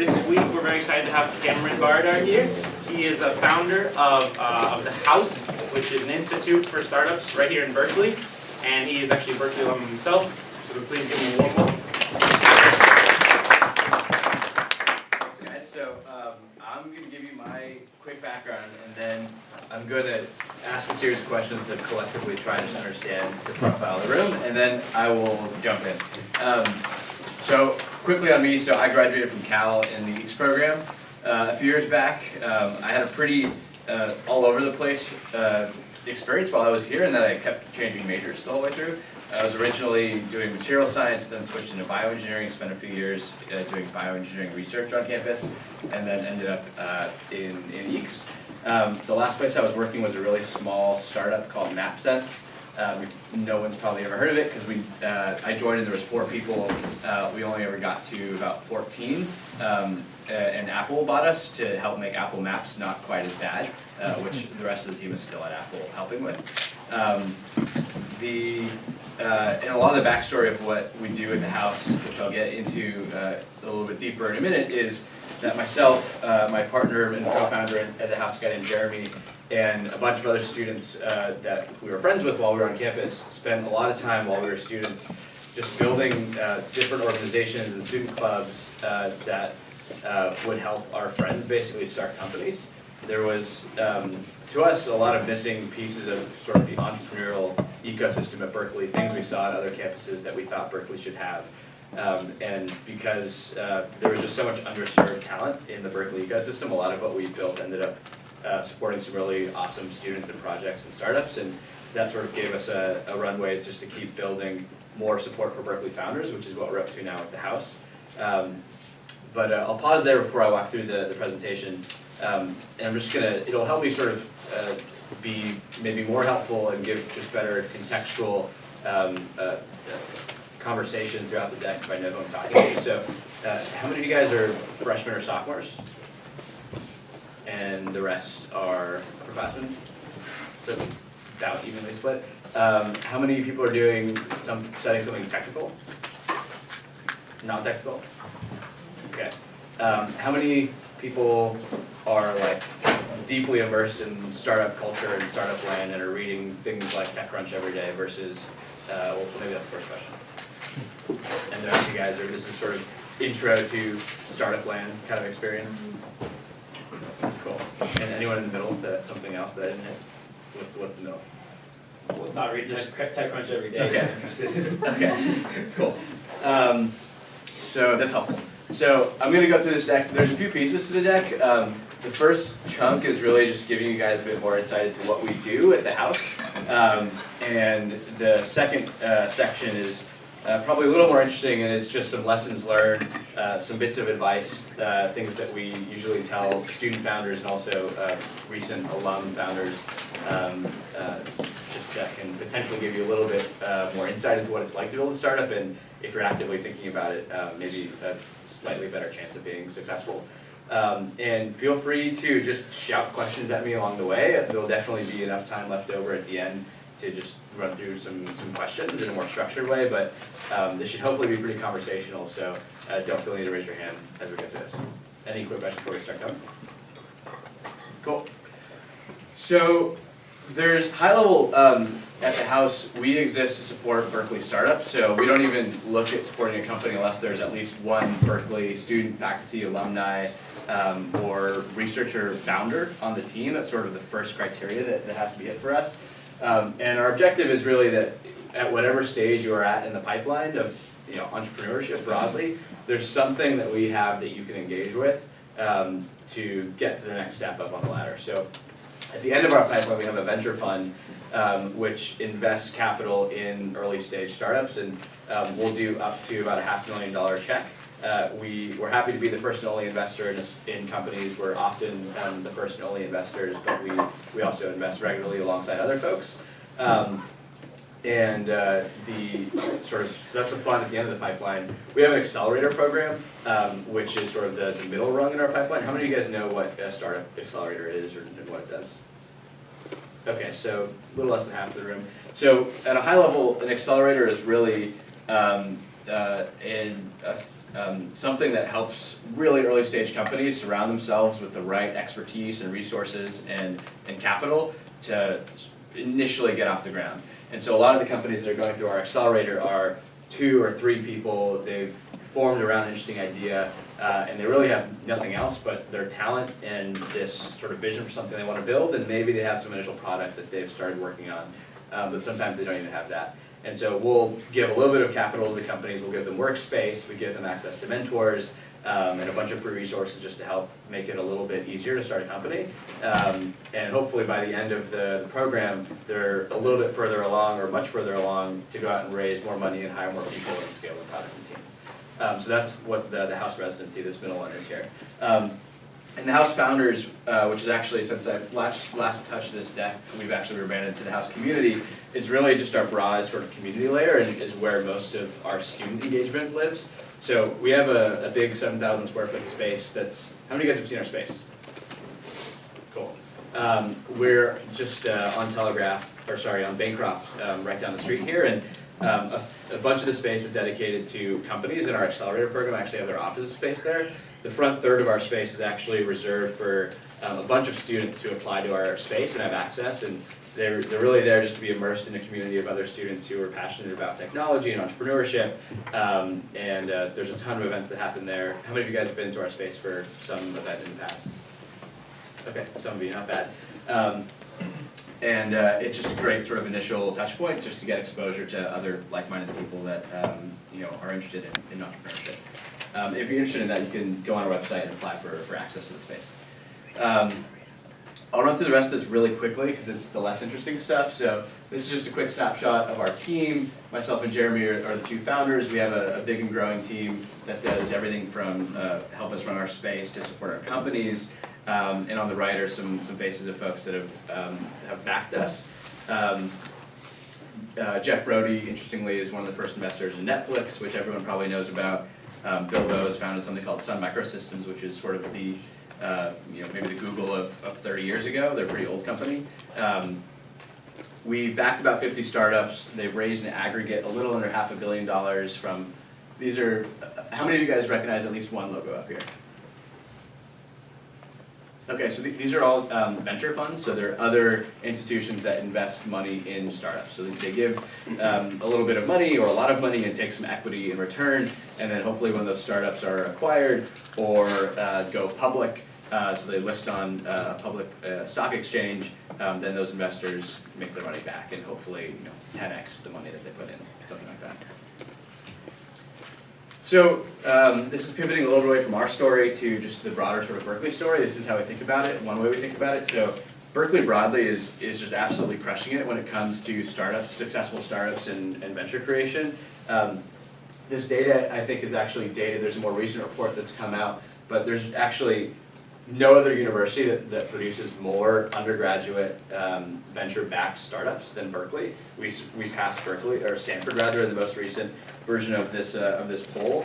This week we're very excited to have Cameron Baradar here. He is the founder of The House, which is an institute for startups right here in Berkeley. And he is actually a Berkeley alum himself, so please give him a warm welcome. Thanks guys. So I'm going to give you my quick background, and then I'm going to ask a series of questions to collectively try to understand the profile of the room, and then I will jump in. So quickly on me, so I graduated from Cal in the EECS program. A few years back, I had a pretty all over the place experience while I was here, and then I kept changing majors the whole way through. I was originally doing material science, then switched into bioengineering, spent a few years doing bioengineering research on campus, and then ended up in EECS. The last place I was working was a really small startup called MapSense. No one's probably ever heard of it because I joined and there was 4 people. We only ever got to about 14, and Apple bought us to help make Apple Maps not quite as bad, which the rest of the team is still at Apple helping with. And a lot of the backstory of what we do in the house, which I'll get into a little bit deeper in a minute, is that myself, my partner and co-founder at the house, a guy named Jeremy, and a bunch of other students that we were friends with while we were on campus spent a lot of time while we were students just building different organizations and student clubs that would help our friends basically start companies. There was, to us, a lot of missing pieces of sort of the entrepreneurial ecosystem at Berkeley, things we saw at other campuses that we thought Berkeley should have. And because there was just so much underserved talent in the Berkeley ecosystem, a lot of what we built ended up supporting some really awesome students and projects and startups, and that sort of gave us a runway just to keep building more support for Berkeley founders, which is what we're up to now at the house. But I'll pause there before I walk through the presentation, and I'm just it'll help me sort of be maybe more helpful and give just better contextual conversation throughout the deck if I know who I'm talking to. So how many of you guys are freshmen or sophomores? And the rest are upperclassmen, so about evenly split. How many people are doing studying something technical? Non-technical? Okay. How many people are like deeply immersed in startup culture and startup land and are reading things like TechCrunch every day versus, well, maybe that's the first question. And the rest of you guys this is sort of intro to startup land kind of experience. Cool. And anyone in the middle that's something else that I didn't hit? What's the middle? Well, not reading TechCrunch every day. Okay. I'm interested. Okay. Cool. So that's helpful. So I'm going to go through this deck. There's a few pieces to the deck. The first chunk is really just giving you guys a bit more insight into what we do at the house. And the second section is probably a little more interesting, and it's just some lessons learned, some bits of advice, things that we usually tell student founders and also recent alum founders, just that can potentially give you a little bit more insight into what it's like to build a startup, and if you're actively thinking about it, maybe a slightly better chance of being successful. And feel free to just shout questions at me along the way. There'll definitely be enough time left over at the end to just run through some questions in a more structured way, but this should hopefully be pretty conversational, so don't feel the need to raise your hand as we go through this. Any quick questions before we start going? Cool. So there's high level at the house, we exist to support Berkeley startups, so we don't even look at supporting a company unless there's at least one Berkeley student, faculty, alumni, or researcher founder on the team. That's sort of the first criteria that has to be hit for us. And our objective is really that at whatever stage you are at in the pipeline of entrepreneurship broadly, there's something that we have that you can engage with to get to the next step up on the ladder. So at the end of our pipeline, we have a venture fund which invests capital in early stage startups, and we'll do up to about a $500,000 check. We're happy to be the first and only investor in companies. We're often the first and only investors, but we also invest regularly alongside other folks. So that's the fund at the end of the pipeline. We have an accelerator program, which is sort of the middle rung in our pipeline. How many of you guys know what a startup accelerator is or what it does? Okay, so a little less than half of the room. So at a high level, an accelerator is really a something that helps really early stage companies surround themselves with the right expertise and resources and capital to initially get off the ground. And so a lot of the companies that are going through our accelerator are 2 or 3 people. They've formed around an interesting idea, and they really have nothing else but their talent and this sort of vision for something they want to build, and maybe they have some initial product that they've started working on, but sometimes they don't even have that. And so we'll give a little bit of capital to the companies, we'll give them workspace, we give them access to mentors, and a bunch of free resources just to help make it a little bit easier to start a company. And hopefully by the end of the program, they're a little bit further along, or much further along, to go out and raise more money and hire more people and scale the product and team. So that's what the house residency, this middle one is here. And the house founders, which is actually, since I last touched this deck, we've actually rebranded to the house community, is really just our broad sort of community layer, and is where most of our student engagement lives. So we have a big 7,000 square foot space that's, how many of you guys have seen our space? Cool. We're just on Bancroft, right down the street here, and a bunch of the space is dedicated to companies, and our accelerator program actually have their office space there. The front third of our space is actually reserved for a bunch of students who apply to our space and have access, and they're really there just to be immersed in a community of other students who are passionate about technology and entrepreneurship, and there's a ton of events that happen there. How many of you guys have been to our space for some event in the past? Okay, some of you, not bad. And it's just a great sort of initial touch point just to get exposure to other like-minded people that are interested in entrepreneurship. If you're interested in that, you can go on our website and apply for access to the space. I'll run through the rest of this really quickly because it's the less interesting stuff. So this is just a quick snapshot of our team. Myself and Jeremy are the 2 founders. We have a big and growing team that does everything from help us run our space to support our companies. And on the right are some faces of folks that have backed us. Jeff Brody, interestingly, is one of the first investors in Netflix, which everyone probably knows about. Bill Bose founded something called Sun Microsystems, which is sort of the maybe the Google of 30 years ago. They're a pretty old company. We backed about 50 startups. They've raised an aggregate a little under $500 million from, these are, how many of you guys recognize at least one logo up here? Okay, so these are all venture funds, so they're other institutions that invest money in startups. So they give a little bit of money or a lot of money and take some equity in return, and then hopefully when those startups are acquired or go public, so they list on a public stock exchange, then those investors make their money back and hopefully 10x the money that they put in, something like that. So this is pivoting a little bit away from our story to just the broader sort of Berkeley story. This is how we think about it, one way we think about it. So Berkeley broadly is just absolutely crushing it when it comes to successful startups and venture creation. This data, I think, is actually dated. There's a more recent report that's come out, but there's actually no other university that produces more undergraduate venture-backed startups than Berkeley. We passed Berkeley, or Stanford rather, in the most recent version of this poll.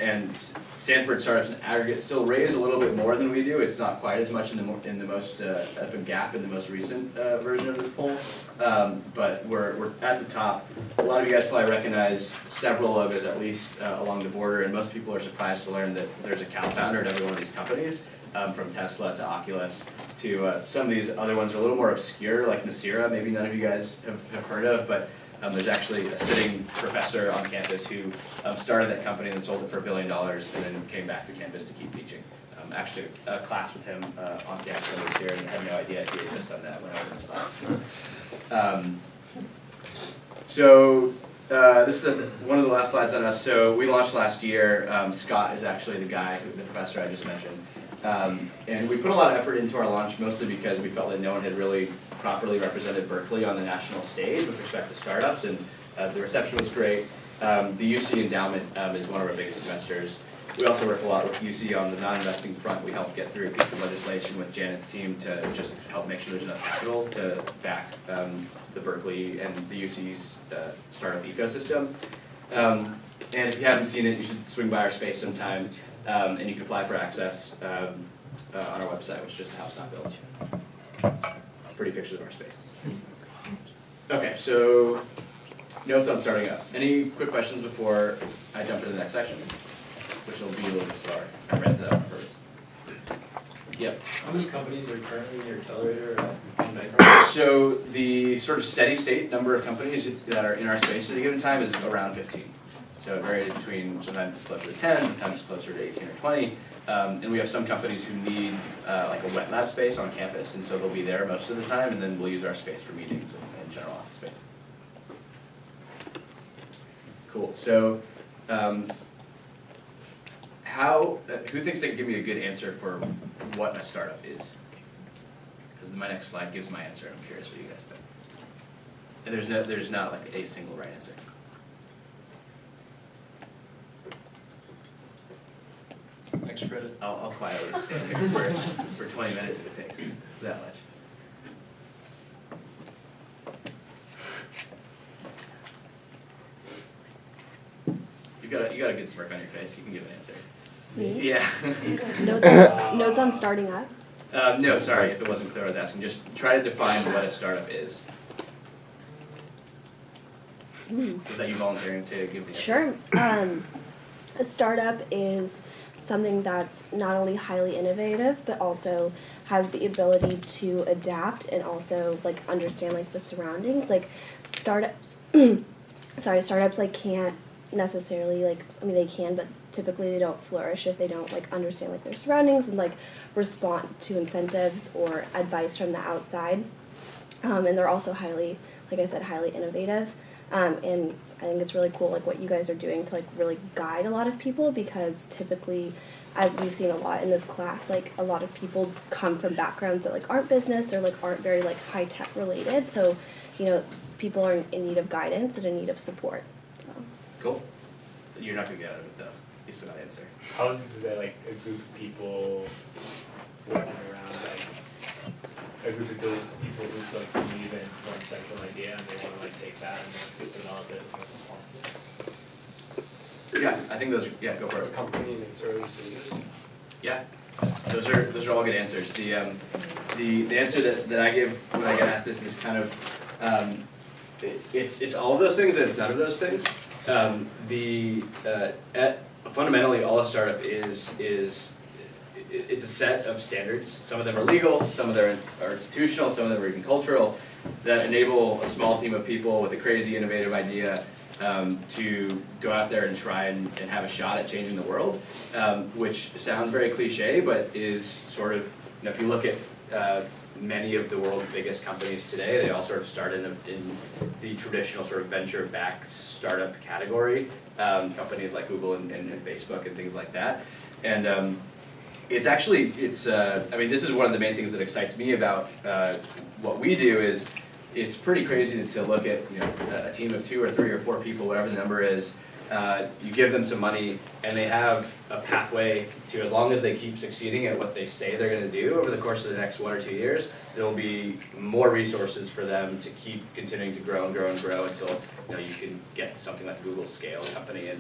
And Stanford startups in aggregate still raise a little bit more than we do. It's not quite as much in the most of a gap in the most recent version of this poll. But we're at the top. A lot of you guys probably recognize several of it, at least along the border, and most people are surprised to learn that there's a Cal founder at every one of these companies. From Tesla to Oculus to some of these other ones are a little more obscure, like Nasira, maybe none of you guys have heard of, but there's actually a sitting professor on campus who started that company and sold it for $1 billion and then came back to campus to keep teaching. Actually, a class with him on campus when he was here, and I had no idea he had just done that when I was in his class. This is one of the last slides on us. So we launched last year. Scott is actually the professor I just mentioned. And we put a lot of effort into our launch, mostly because we felt that no one had really properly represented Berkeley on the national stage with respect to startups, and the reception was great. The UC endowment is one of our biggest investors. We also work a lot with UC on the non-investing front. We helped get through a piece of legislation with Janet's team to just help make sure there's enough capital to back the Berkeley and the UC's startup ecosystem. And if you haven't seen it, you should swing by our space sometime. And you can apply for access on our website, which is just house.village. Pretty pictures of our space. Okay, so notes on starting up. Any quick questions before I jump into the next section? which will be a little bit slower. I read that one first. Yep. How many companies are currently in your accelerator at So the sort of steady state number of companies that are in our space at a given time is around 15. So it varies between, sometimes it's closer to 10, sometimes it's closer to 18 or 20. And we have some companies who need like a wet lab space on campus, and so they'll be there most of the time, and then we'll use our space for meetings and general office space. Cool. So who thinks they can give me a good answer for what a startup is? Because my next slide gives my answer, and I'm curious what you guys think. And there's not like a single right answer. Next credit. I'll quietly stand here for 20 minutes if it takes that much. You got a good smirk on your face. You can give an answer. Me? Yeah. Notes on starting up? No, sorry if it wasn't clear. I was asking. Just try to define what a startup is. Is that you volunteering to give the answer? Sure. A startup is something that's not only highly innovative, but also has the ability to adapt and also like understand like the surroundings. Like startups, startups like can't necessarily like, I mean they can, but typically they don't flourish if they don't like understand like their surroundings and like respond to incentives or advice from the outside. And they're also highly, like I said, highly innovative. And I think it's really cool like what you guys are doing to like really guide a lot of people, because typically, as we've seen a lot in this class, like a lot of people come from backgrounds that like aren't business or like aren't very like high tech related. So, you know, people are in need of guidance and in need of support. So. Cool. You're not gonna get out of it though. You still gotta answer. How is that like a group of people working around like a group of people who like believe in one central idea and they want to like take that and develop it as much as possible? Yeah, I think those. Yeah, go for it. A company in its early stages. Yeah, those are all good answers. The answer that I give when I get asked this is kind of it's all of those things and it's none of those things. Fundamentally, all a startup is it's a set of standards. Some of them are legal, some of them are institutional, some of them are even cultural, that enable a small team of people with a crazy innovative idea to go out there and try and have a shot at changing the world, which sounds very cliche, but is sort of, you know, if you look at many of the world's biggest companies today, they all sort of start in the traditional sort of venture-backed startup category, companies like Google and Facebook and things like that. And it's actually, I mean, this is one of the main things that excites me about what we do is it's pretty crazy to look at, you know, a team of 2 or 3 or 4 people, whatever the number is, you give them some money and they have a pathway to, as long as they keep succeeding at what they say they're going to do over the course of the next 1 or 2 years, there will be more resources for them to keep continuing to grow and grow and grow until, you know, you can get to something like Google scale company. And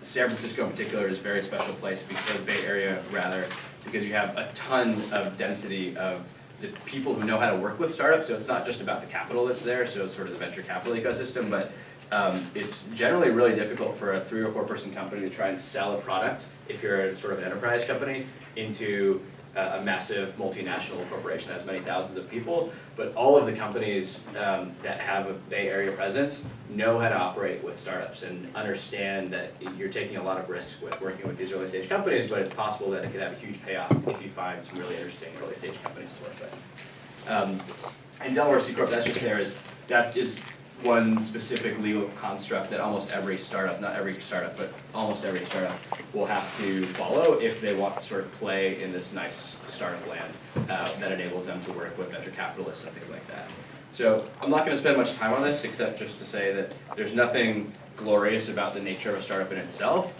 San Francisco in particular is a very special place, because the Bay Area rather, because you have a ton of density of the people who know how to work with startups. So it's not just about the capital that's there, so it's sort of the venture capital ecosystem, but it's generally really difficult for a 3 or 4 person company to try and sell a product, if you're a sort of an enterprise company, into a massive multinational corporation that has many thousands of people. But all of the companies that have a Bay Area presence know how to operate with startups and understand that you're taking a lot of risk with working with these early stage companies, but it's possible that it could have a huge payoff if you find some really interesting early stage companies to work with. And Delaware C Corp, that is one specific legal construct that almost every startup, not every startup, but almost every startup will have to follow if they want to sort of play in this nice startup land that enables them to work with venture capitalists and things like that. So I'm not going to spend much time on this, except just to say that there's nothing glorious about the nature of a startup in itself.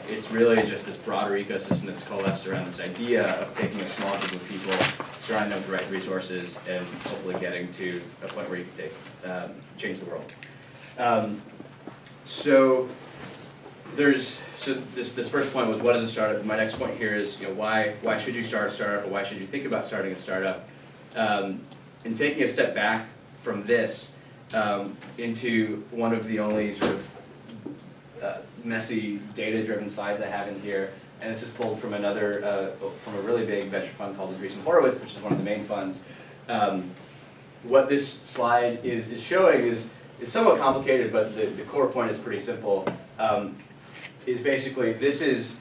It's really just this broader ecosystem that's coalesced around this idea of taking a small group of people, surrounding them with the right resources, and hopefully getting to a point where you can change the world. So this first point was, what is a startup? My next point here is, you know, why should you start a startup, or why should you think about starting a startup? And taking a step back from this into one of the only sort of messy data-driven slides I have in here, and this is pulled from from a really big venture fund called Andreessen Horowitz, which is one of the main funds. What this slide is showing is somewhat complicated, but the core point is pretty simple. Is basically, this is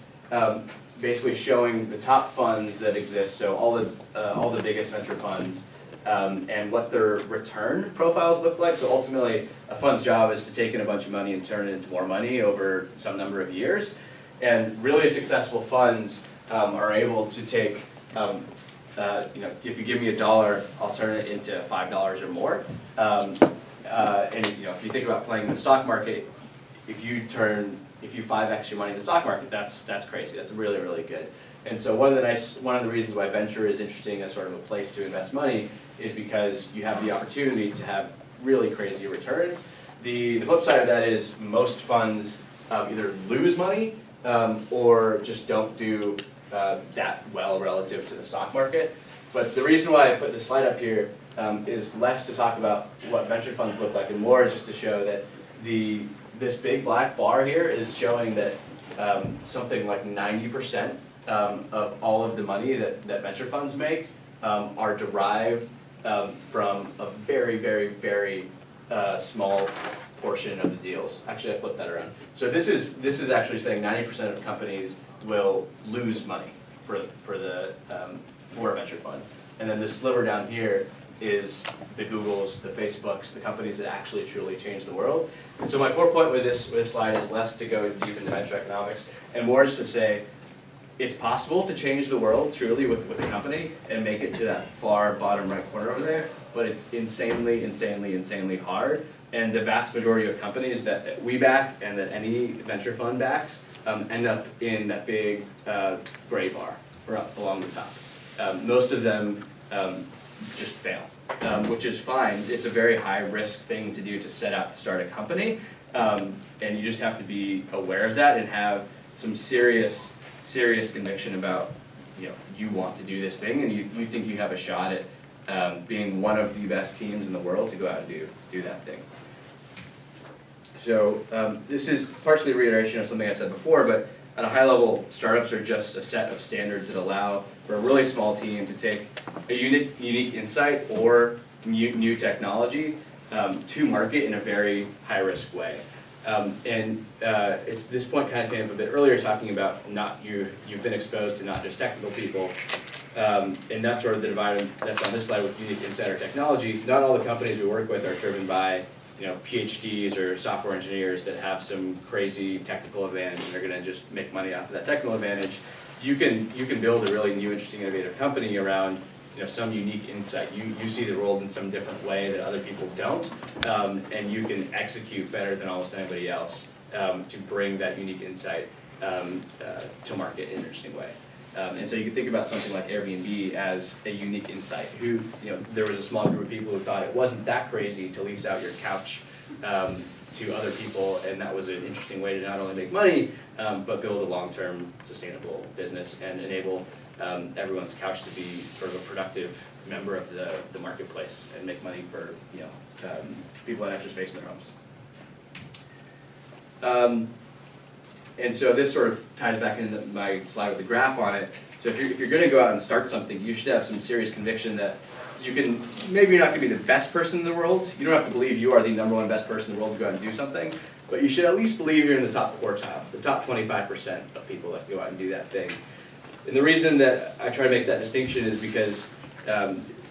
basically showing the top funds that exist, so all the biggest venture funds, and what their return profiles look like. So ultimately, a fund's job is to take in a bunch of money and turn it into more money over some number of years. And really successful funds are able to take, if you give me $1, I'll turn it into $5 or more. And if you think about playing in the stock market, if you 5x your money in the stock market, that's crazy. That's really, really good. And so one of the reasons why venture is interesting as sort of a place to invest money is because you have the opportunity to have really crazy returns. The flip side of that is most funds either lose money or just don't do that well relative to the stock market. But the reason why I put this slide up here is less to talk about what venture funds look like and more just to show that this big black bar here is showing that something like 90% of all of the money that venture funds make are derived from a very, very, very small portion of the deals. Actually, I flipped that around. So this is actually saying 90% of companies will lose money for a venture fund. And then this sliver down here is the Googles, the Facebooks, the companies that actually truly change the world. And so my core point with this slide is less to go deep into venture economics and more just to say it's possible to change the world truly with a company and make it to that far bottom right corner over there, but it's insanely, insanely, insanely hard. And the vast majority of companies that we back and that any venture fund backs end up in that big gray bar or up along the top. Most of them just fail, which is fine. It's a very high risk thing to do to set out to start a company, and you just have to be aware of that and have some serious conviction about you want to do this thing and you think you have a shot at being one of the best teams in the world to go out and do that thing. So this is partially a reiteration of something I said before, but at a high level, startups are just a set of standards that allow for a really small team to take a unique insight or new technology to market in a very high-risk way. This point kind of came up a bit earlier, talking about you've been exposed to not just technical people, and that's sort of the divide that's on this slide with unique insight or technology. Not all the companies we work with are driven by PhDs or software engineers that have some crazy technical advantage and they're going to just make money off of that technical advantage. You can build a really new, interesting, innovative company around some unique insight. You see the world in some different way that other people don't, and you can execute better than almost anybody else to bring that unique insight to market in an interesting way. And so you can think about something like Airbnb as a unique insight. There was a small group of people who thought it wasn't that crazy to lease out your couch to other people, and that was an interesting way to not only make money, but build a long-term sustainable business and enable everyone's couch to be sort of a productive member of the marketplace and make money for people that have extra space in their homes. And so this sort of ties back into my slide with the graph on it. So if you're going to go out and start something, you should have some serious conviction that maybe you're not going to be the best person in the world. You don't have to believe you are the #1 best person in the world to go out and do something, but you should at least believe you're in the top quartile, the top 25% of people that go out and do that thing. And the reason that I try to make that distinction is because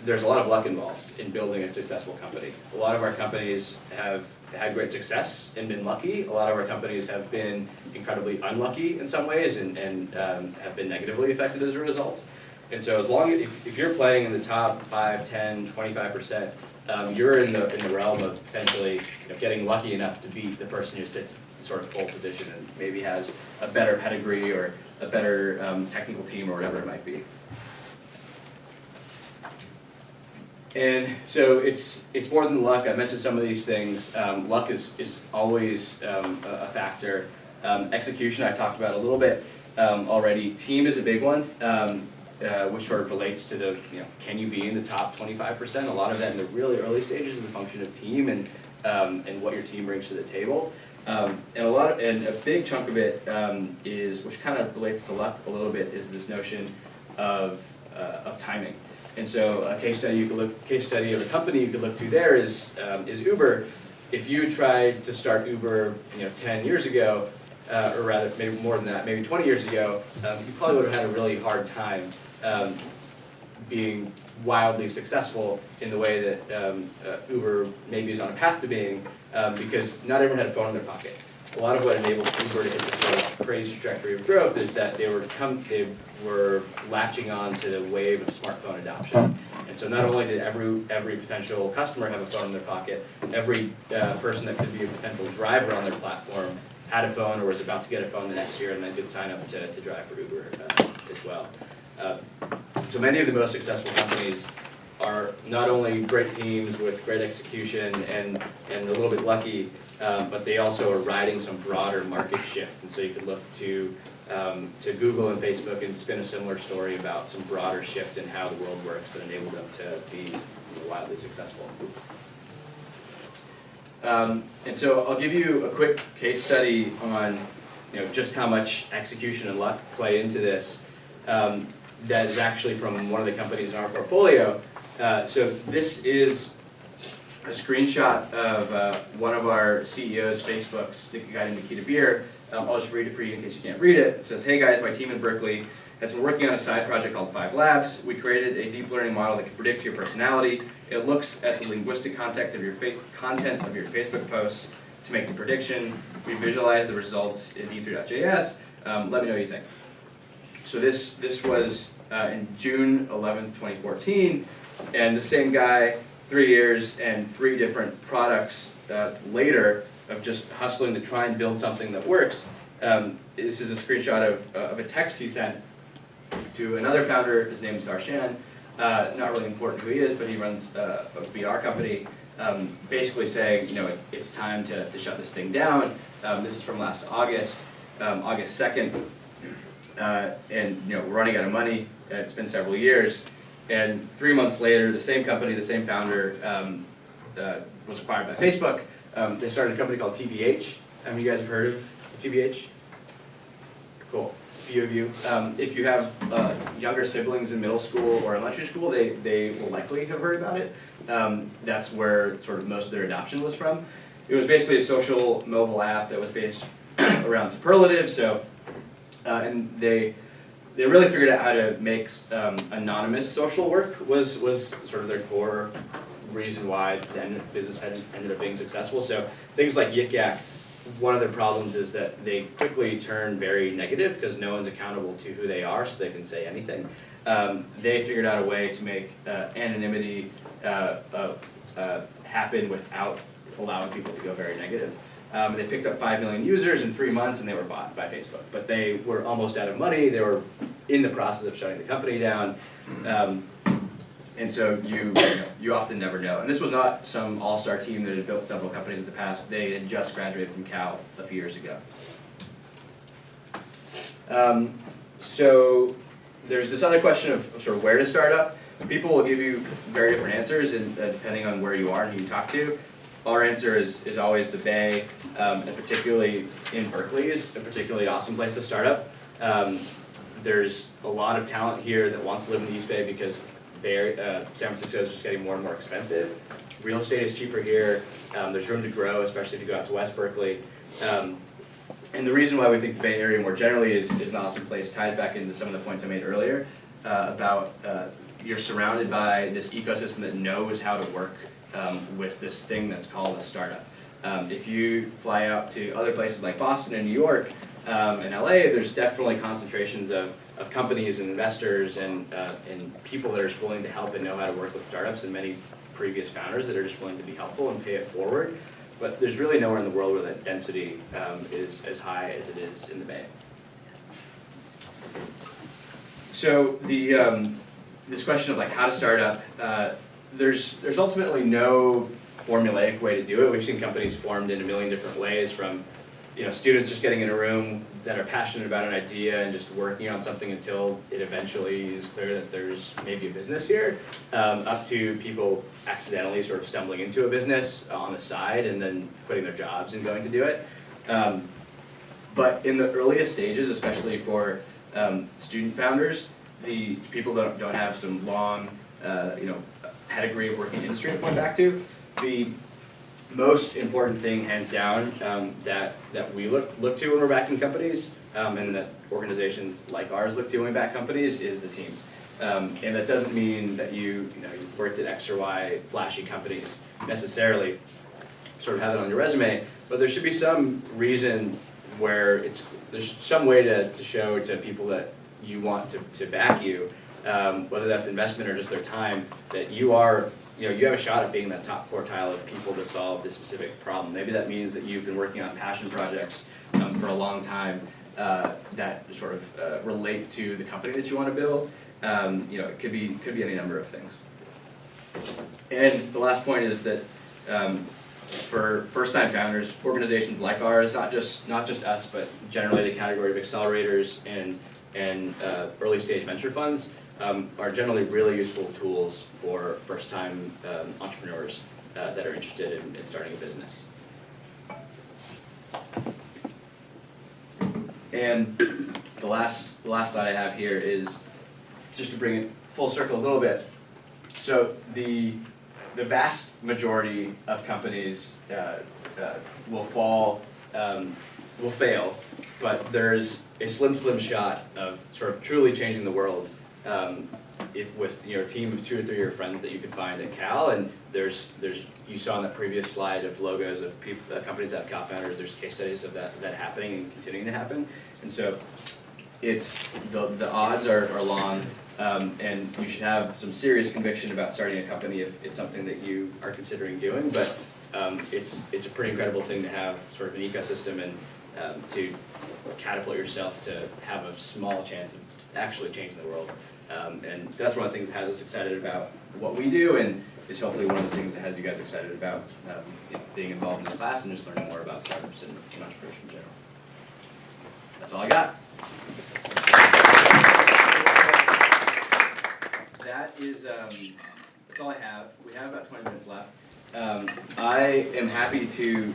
there's a lot of luck involved in building a successful company. A lot of our companies have had great success and been lucky. A lot of our companies have been incredibly unlucky in some ways and have been negatively affected as a result. And so as long as if you're playing in the top 5, 10, 25%, you're in the realm of potentially getting lucky enough to beat the person who sits in sort of pole position and maybe has a better pedigree or a better technical team or whatever it might be. And so it's more than luck. I mentioned some of these things. Luck is always a factor. Execution I talked about a little bit already. Team is a big one, which sort of relates to can you be in the top 25%? A lot of that in the really early stages is a function of team and what your team brings to the table. And a big chunk of it is, which kind of relates to luck a little bit, is this notion of timing. And so a case study of a company you could look to there is Uber. If you tried to start Uber 10 years ago, or rather maybe more than that, maybe 20 years ago, you probably would have had a really hard time being wildly successful in the way that Uber maybe is on a path to being, because not everyone had a phone in their pocket. A lot of what enabled Uber to hit this sort of crazy trajectory of growth is that they were latching on to the wave of smartphone adoption. And so not only did every potential customer have a phone in their pocket, every person that could be a potential driver on their platform had a phone or was about to get a phone the next year and then could sign up to drive for Uber as well. So many of the most successful companies are not only great teams with great execution and a little bit lucky, but they also are riding some broader market shift. And so you could look to Google and Facebook and spin a similar story about some broader shift in how the world works that enabled them to be wildly successful. And so I'll give you a quick case study on just how much execution and luck play into this. That is actually from one of the companies in our portfolio. So this is a screenshot of one of our CEO's Facebooks, a guy named Nikita Beer. I'll just read it for you in case you can't read it. It says, "Hey guys, my team in Berkeley has been working on a side project called 5 Labs. We created a deep learning model that can predict your personality. It looks at the linguistic content of your Facebook posts to make the prediction. We visualize the results in d3.js. Let me know what you think." So this was in June 11th, 2014, and the same guy, 3 years and 3 different products later of just hustling to try and build something that works. This is a screenshot of a text he sent to another founder. His name is Darshan. Not really important who he is, but he runs a VR company, basically saying, it's time to shut this thing down. This is from last August, August 2nd. And we're running out of money. It's been several years, and 3 months later, the same company, the same founder, was acquired by Facebook. They started a company called TBH. You guys have heard of TBH? Cool. A few of you. If you have younger siblings in middle school or elementary school, they will likely have heard about it. That's where sort of most of their adoption was from. It was basically a social mobile app that was based around superlatives. So. And they really figured out how to make anonymous social work was sort of their core reason why the business ended up being successful. So things like Yik Yak, one of their problems is that they quickly turn very negative because no one's accountable to who they are, so they can say anything. They figured out a way to make anonymity happen without allowing people to go very negative. They picked up 5 million users in 3 months, and they were bought by Facebook. But they were almost out of money. They were in the process of shutting the company down. And so you often never know. And this was not some all-star team that had built several companies in the past. They had just graduated from Cal a few years ago. So there's this other question of sort of where to start up. People will give you very different answers, and depending on where you are and who you talk to. Our answer is always the Bay, and particularly in Berkeley is a particularly awesome place to start up. There's a lot of talent here that wants to live in the East Bay because San Francisco is just getting more and more expensive. Real estate is cheaper here. There's room to grow, especially if you go out to West Berkeley. And the reason why we think the Bay Area more generally is an awesome place ties back into some of the points I made earlier about you're surrounded by this ecosystem that knows how to work with this thing that's called a startup. If you fly out to other places like Boston and New York and LA, there's definitely concentrations of companies and investors and people that are just willing to help and know how to work with startups, and many previous founders that are just willing to be helpful and pay it forward. But there's really nowhere in the world where that density is as high as it is in the Bay. So this question of how to start up, there's ultimately no formulaic way to do it. We've seen companies formed in a million different ways, from students just getting in a room that are passionate about an idea and just working on something until it eventually is clear that there's maybe a business here, up to people accidentally sort of stumbling into a business on the side and then quitting their jobs and going to do it. But in the earliest stages, especially for student founders, the people that don't have some long, pedigree of working in industry to point back to, the most important thing, hands down, that we look to when we're backing companies, and that organizations like ours look to when we back companies, is the team. And that doesn't mean that you've worked at X or Y flashy companies necessarily, sort of have it on your resume, but there should be some reason where there's some way to show to people that you want to back you, whether that's investment or just their time, that you have a shot at being that top quartile of people to solve this specific problem. Maybe that means that you've been working on passion projects for a long time that sort of relate to the company that you want to build. It could be any number of things. And the last point is that for first-time founders, organizations like ours, not just us, but generally the category of accelerators and early-stage venture funds, are generally really useful tools for first-time entrepreneurs that are interested in starting a business. And the last slide I have here is just to bring it full circle a little bit. So the vast majority of companies will fail, but there's a slim shot of sort of truly changing the world with a team of 2 or 3 of your friends that you can find at Cal. And there's you saw on that previous slide of logos of companies that have co-founders. There's case studies of that happening and continuing to happen. And so it's the odds are long. And you should have some serious conviction about starting a company if it's something that you are considering doing. But it's a pretty incredible thing to have sort of an ecosystem and to catapult yourself to have a small chance of actually changing the world. And that's one of the things that has us excited about what we do, and is hopefully one of the things that has you guys excited about being involved in this class and just learning more about startups and entrepreneurship in general. That's all I got. That's all I have. We have about 20 minutes left. I am happy to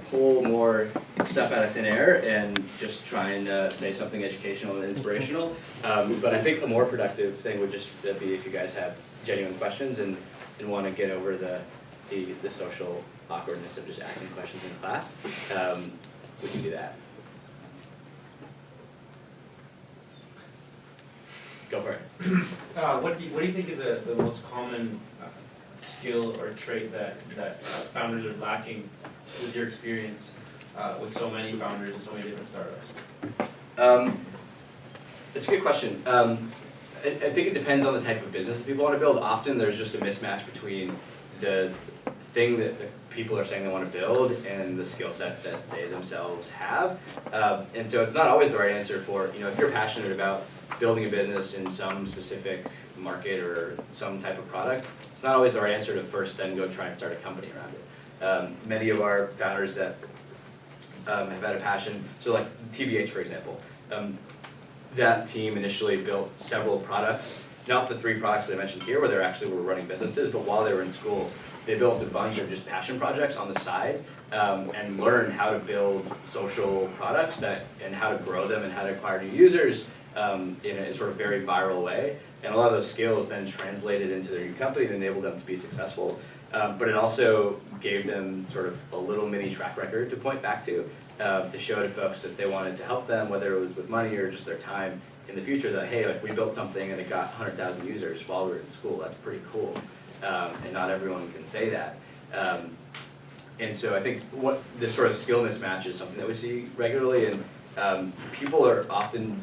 pull more stuff out of thin air and just try and say something educational and inspirational. But I think a more productive thing would just be if you guys have genuine questions and want to get over the social awkwardness of just asking questions in class. We can do that. Go for it. What do you think is the most common skill or trait that founders are lacking with your experience with so many founders and so many different startups? It's a good question. I think it depends on the type of business that people want to build. Often there's just a mismatch between the thing that the people are saying they want to build and the skill set that they themselves have. And so it's not always the right answer for, if you're passionate about building a business in some specific market or some type of product, it's not always the right answer to first then go try and start a company around it. Many of our founders that have had a passion, so like TBH for example, that team initially built several products, not the 3 products that I mentioned here where they actually were running businesses, but while they were in school, they built a bunch of just passion projects on the side and learned how to build social products and how to grow them and how to acquire new users in a sort of very viral way. And a lot of those skills then translated into their new company and enabled them to be successful. But it also gave them sort of a little mini track record to point back to show to folks that they wanted to help them, whether it was with money or just their time in the future, that, hey, like we built something and it got 100,000 users while we were in school. That's pretty cool. And not everyone can say that. And so I think what this sort of skill mismatch is something that we see regularly, and people are often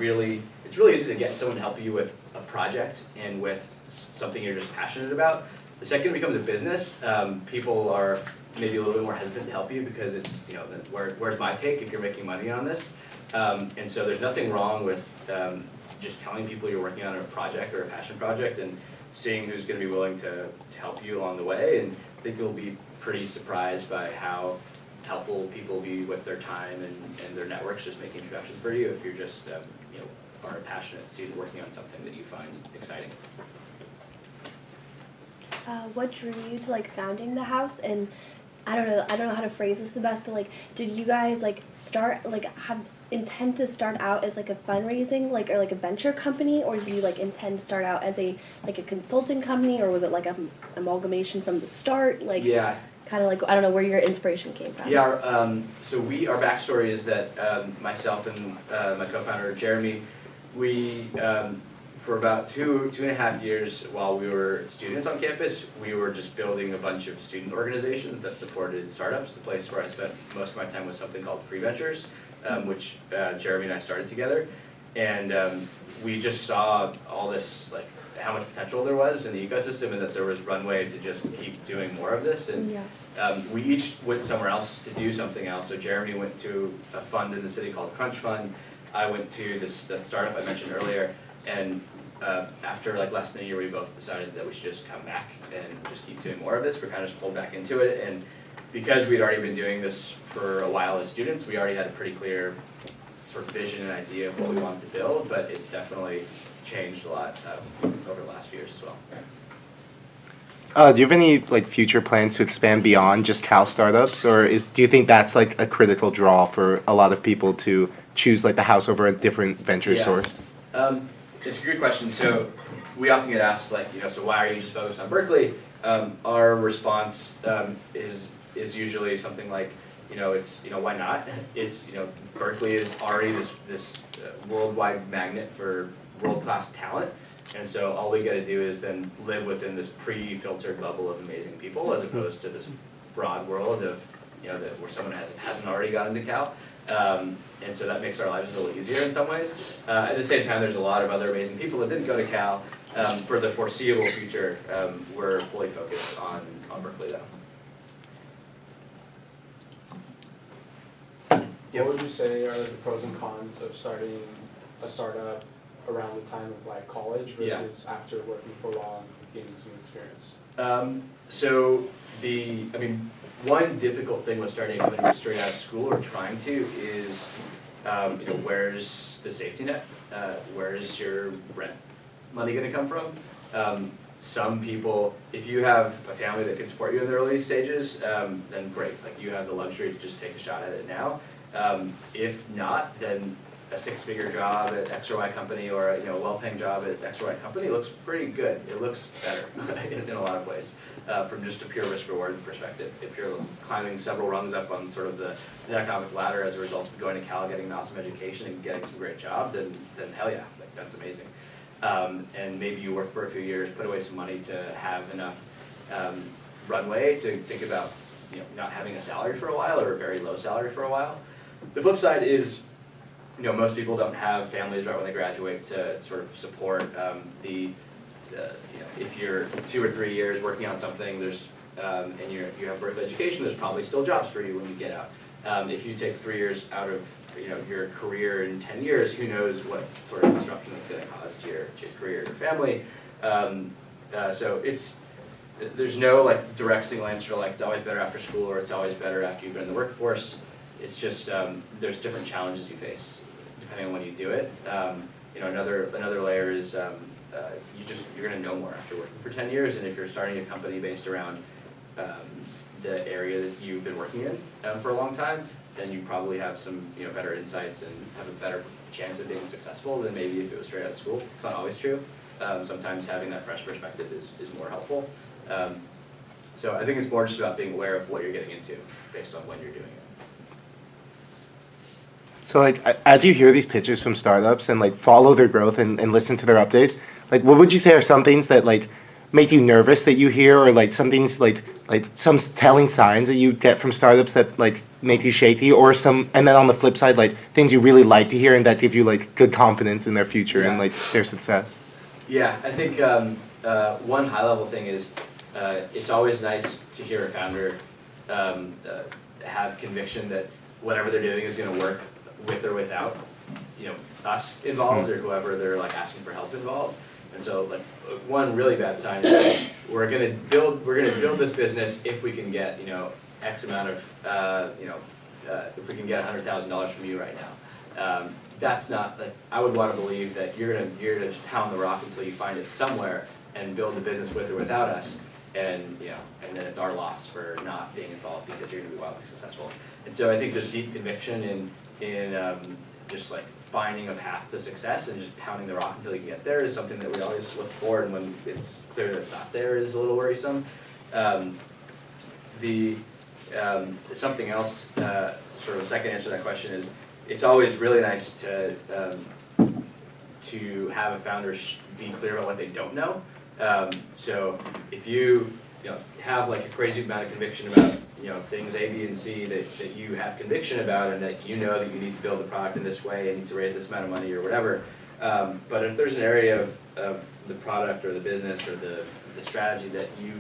it's really easy to get someone to help you with a project and with something you're just passionate about. The second it becomes a business, people are maybe a little bit more hesitant to help you because it's, where's my take if you're making money on this? And so there's nothing wrong with just telling people you're working on a project or a passion project and seeing who's going to be willing to help you along the way. And I think you'll be pretty surprised by how helpful people will be with their time and their networks just making introductions for you if you're just are a passionate student working on something that you find exciting. What drew you to founding the house, and I don't know how to phrase this the best, but like, did you guys like start like have intend to start out as like a fundraising like or like a venture company, or do you like intend to start out as a like a consulting company, or was it like a amalgamation from the start? Like, Yeah. kind of like, I don't know where your inspiration came from. Yeah, our backstory is that myself and my co-founder Jeremy, we for about two and a half years while we were students on campus, we were just building a bunch of student organizations that supported startups. The place where I spent most of my time was something called Free Ventures, which Jeremy and I started together, and we just saw all this, like, how much potential there was in the ecosystem and that there was runway to just keep doing more of this. And we each went somewhere else to do something else. So Jeremy went to a fund in the city called Crunch Fund. I went to that startup I mentioned earlier. And after like less than a year, we both decided that we should just come back and just keep doing more of this. We kind of just pulled back into it. And because we'd already been doing this for a while as students, we already had a pretty clear sort of vision and idea of what we wanted to build, but it's definitely changed a lot over the last few years as well. Do you have any like future plans to expand beyond just Cal startups, or do you think that's like a critical draw for a lot of people to choose like the house over a different venture source? It's a good question. So we often get asked, like, so why are you just focused on Berkeley? Our response is usually something like, it's, why not? It's, Berkeley is already this worldwide magnet for world-class talent. And so all we got to do is then live within this pre-filtered bubble of amazing people, as opposed to this broad world of, where someone hasn't already gotten to Cal. And so that makes our lives a little easier in some ways. At the same time, there's a lot of other amazing people that didn't go to Cal. For the foreseeable future, we're fully focused on Berkeley, though. What would you say are the pros and cons of starting a startup around the time of like college versus after working for a while and gaining some experience? One difficult thing with starting a company straight out of school or trying to is, where's the safety net? Where's your rent money going to come from? Some people, if you have a family that can support you in the early stages, then great. Like, you have the luxury to just take a shot at it now. If not, then a six-figure job at X or Y company, or a well-paying job at X or Y company looks pretty good. It looks better in a lot of ways, from just a pure risk-reward perspective. If you're climbing several rungs up on sort of the economic ladder as a result of going to Cal, getting an awesome education, and getting some great job, then hell yeah, like, that's amazing. And maybe you work for a few years, put away some money to have enough runway to think about not having a salary for a while, or a very low salary for a while. The flip side is, most people don't have families right when they graduate to sort of support if you're 2 or 3 years working on something, there's and you have Berkeley education, there's probably still jobs for you when you get out. If you take 3 years out of your career in 10 years, who knows what sort of disruption that's going to cause to your career or your family. So there's no like direct single answer, like it's always better after school or it's always better after you've been in the workforce. It's just there's different challenges you face depending on when you do it. Another layer is you're going to know more after working for 10 years, and if you're starting a company based around the area that you've been working in for a long time, then you probably have some better insights and have a better chance of being successful than maybe if it was straight out of school. It's not always true. Sometimes having that fresh perspective is more helpful. So I think it's more just about being aware of what you're getting into based on when you're doing it. So like, as you hear these pitches from startups and like follow their growth and listen to their updates, like what would you say are some things that like make you nervous that you hear, or like some things like some telling signs that you get from startups that like make you shaky, or and then on the flip side, like things you really like to hear and that give you like good confidence in their future and like their success? Yeah, I think one high level thing is it's always nice to hear a founder have conviction that whatever they're doing is going to work with or without us involved or whoever they're like asking for help involved. And so like one really bad sign is that we're gonna build this business if we can get X amount of if we can get $100,000 from you right now. That's not like, I would want to believe that you're gonna just pound the rock until you find it somewhere and build the business with or without us. and and then it's our loss for not being involved because you're gonna be wildly successful. And so I think this deep conviction in just like finding a path to success and just pounding the rock until you get there is something that we always look for, and when it's clear that it's not there is a little worrisome. Something else, sort of a second answer to that question is, it's always really nice to have a founder be clear about what they don't know. So if you have like a crazy amount of conviction about things A, B, and C that you have conviction about, and that you know that you need to build the product in this way and need to raise this amount of money or whatever. But if there's an area of the product or the business or the strategy that you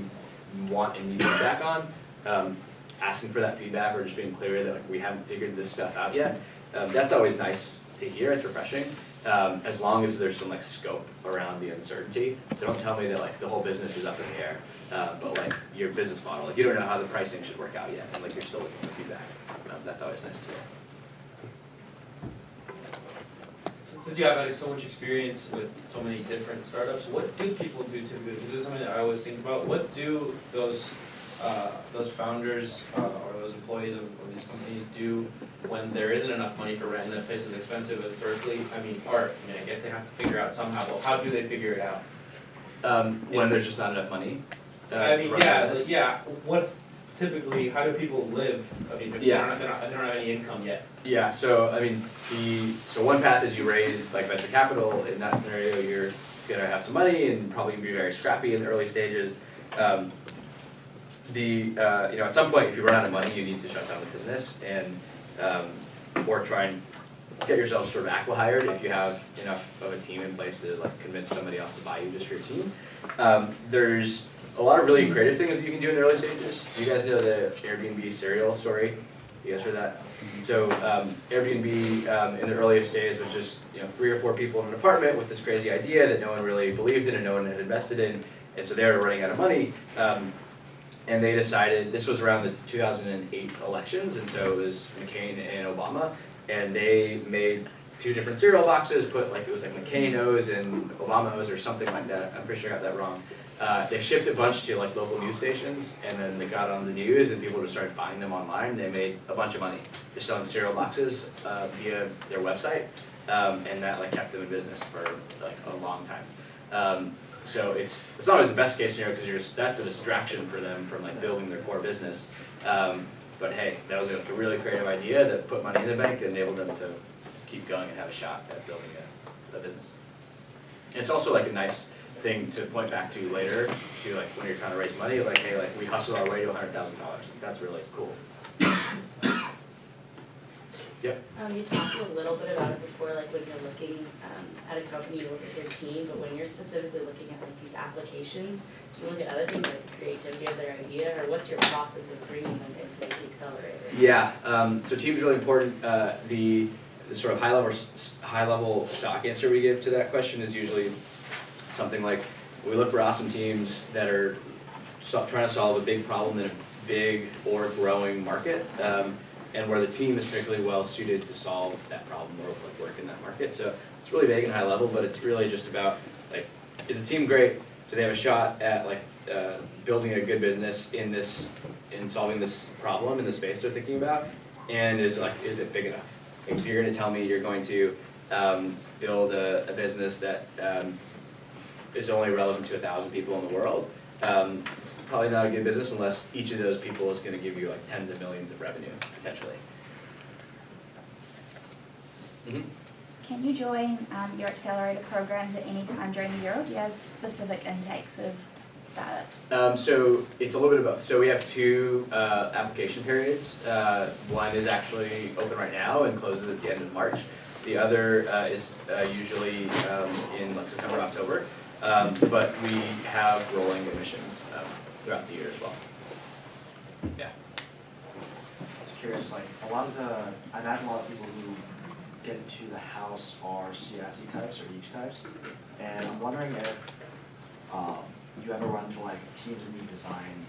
want and need feedback on, asking for that feedback or just being clear that like, we haven't figured this stuff out yet, that's always nice to hear. It's refreshing, as long as there's some like scope around the uncertainty. So don't tell me that like the whole business is up in the air, but like your business model, like you don't know how the pricing should work out yet, and like you're still looking for feedback. That's always nice to hear. Since you have had so much experience with so many different startups, what do people do typically? This is something that I always think about. What do those founders or those employees of these companies do when there isn't enough money for rent and the place is expensive as Berkeley? I guess they have to figure out somehow. Well, how do they figure it out? When there's just not enough money. To run business. What's typically, how do people live? If they don't have any income yet. Yeah, so I mean, so one path is you raise like venture capital. In that scenario, you're gonna have some money and probably be very scrappy in the early stages. At some point, if you run out of money, you need to shut down the business and or try and get yourself sort of acqui-hired if you have enough of a team in place to like convince somebody else to buy you just for your team. There's a lot of really creative things that you can do in the early stages. You guys know the Airbnb cereal story? You guys heard that? So Airbnb in the earliest days was just 3 or 4 people in an apartment with this crazy idea that no one really believed in and no one had invested in, and so they were running out of money. And they decided, this was around the 2008 elections, and so it was McCain and Obama, and they made 2 different cereal boxes, it was like McCain-O's and Obama-O's or something like that. I'm pretty sure I got that wrong. They shipped a bunch to like local news stations, and then they got on the news, and people just started buying them online. They made a bunch of money just selling cereal boxes via their website, and that like kept them in business for like a long time. So it's not always the best case scenario because that's a distraction for them from like building their core business. But hey, that was a really creative idea that put money in the bank and enabled them to keep going and have a shot at building a business. And it's also like a nice thing to point back to later, to like when you're trying to raise money, like hey, like we hustled our way to $100,000. That's really cool. Yep. You talked a little bit about it before, like when you're looking at a company, you look at their team, but when you're specifically looking at like these applications, do you look at other things like the creativity of their idea, or what's your process of bringing them into the accelerator? Yeah, so team's really important. The sort of high level stock answer we give to that question is usually something like, we look for awesome teams that are trying to solve a big problem in a big or growing market. And where the team is particularly well suited to solve that problem or like work in that market. So it's really vague and high level, but it's really just about like, is the team great? Do they have a shot at like building a good business in solving this problem in the space they're thinking about? And is it big enough? Like, if you're going to tell me you're going to build a business that is only relevant to 1,000 people in the world, it's probably not a good business unless each of those people is going to give you like tens of millions of revenue, potentially. Mm-hmm. Can you join your accelerator programs at any time during the year, or do you have specific intakes of startups? So it's a little bit of both. So we have 2 application periods. One is actually open right now and closes at the end of March. The other is usually in like September, October. But we have rolling admissions throughout the year as well. Yeah. I was curious, like I imagine a lot of people who get into the house are CSE types or EACH types, and I'm wondering if you ever run into like teams that need design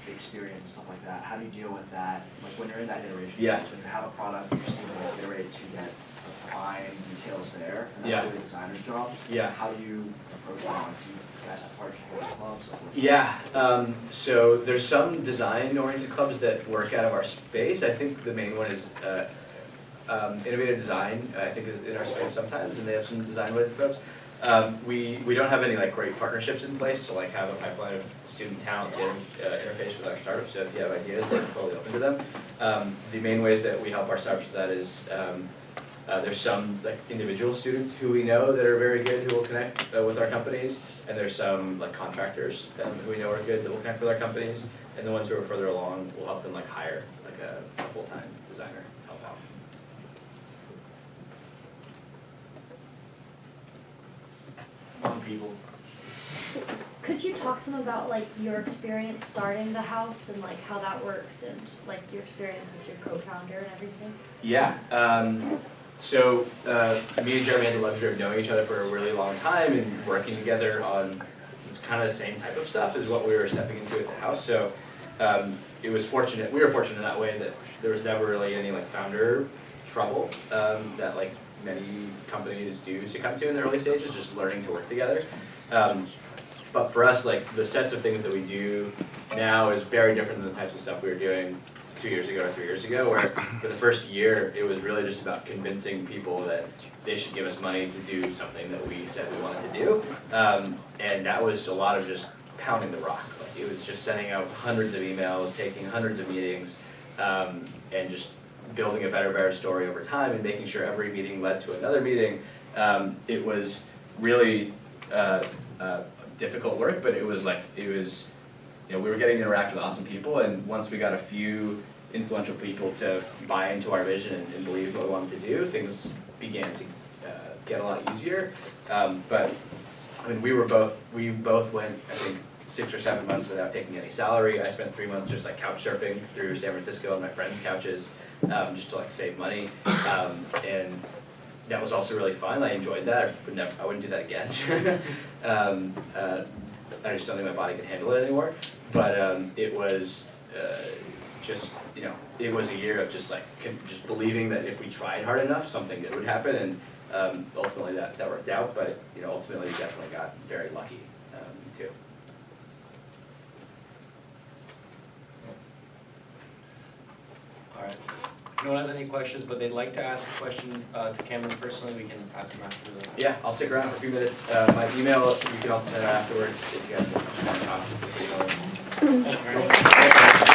experience and stuff like that. How do you deal with that? Like when you're in that iteration phase, when you have a product, you're still iterate to get a fine details there, and Yeah. that's really the designer's job. Yeah. How do you approach that? Like, do you guys have partnership with clubs? Like, what's- Yeah, so there's some design-oriented clubs that work out of our space. I think the main one is Innovative Design, I think is in our space sometimes, and they have some design-oriented folks. We don't have any like great partnerships in place to like have a pipeline of student talent to interface with our startups. So if you have ideas, we're totally open to them. The main ways that we help our startups with that is there's some like individual students who we know that are very good who will connect with our companies, and there's some like contractors who we know are good that will connect with our companies, and the ones who are further along will help them like hire like a full-time designer to help out. People. Could you talk some about like your experience starting the house and like how that works and like your experience with your co-founder and everything? Yeah, so me and Jeremy had the luxury of knowing each other for a really long time and working together on this kind of the same type of stuff as what we were stepping into at the house. So it was fortunate, we were fortunate in that way that there was never really any like founder trouble that like many companies do succumb to in the early stages, just learning to work together. But for us, like the sets of things that we do now is very different than the types of stuff we were doing 2 years ago or 3 years ago, where for the first year, it was really just about convincing people that they should give us money to do something that we said we wanted to do. And that was a lot of just pounding the rock. Like, it was just sending out hundreds of emails, taking hundreds of meetings, and just building a better story over time and making sure every meeting led to another meeting. It was really difficult work, but it was, you know, we were getting to interact with awesome people, and once we got a few influential people to buy into our vision and believe what we wanted to do, things began to get a lot easier. But I mean, we both went, I think, 6 or 7 months without taking any salary. I spent 3 months just like couch surfing through San Francisco on my friends' couches, just to like save money. And that was also really fun. I enjoyed that. I wouldn't do that again. I just don't think my body could handle it anymore. But it was just, you know, it was a year of just like just believing that if we tried hard enough, something good would happen. And ultimately that worked out. But you know, ultimately we definitely got very lucky too. All right. If no one has any questions, but they'd like to ask a question to Cameron personally, we can ask him after the. Yeah, I'll stick around for a few minutes. My email, you can also send it afterwards if you guys just want to talk. Thank you very much.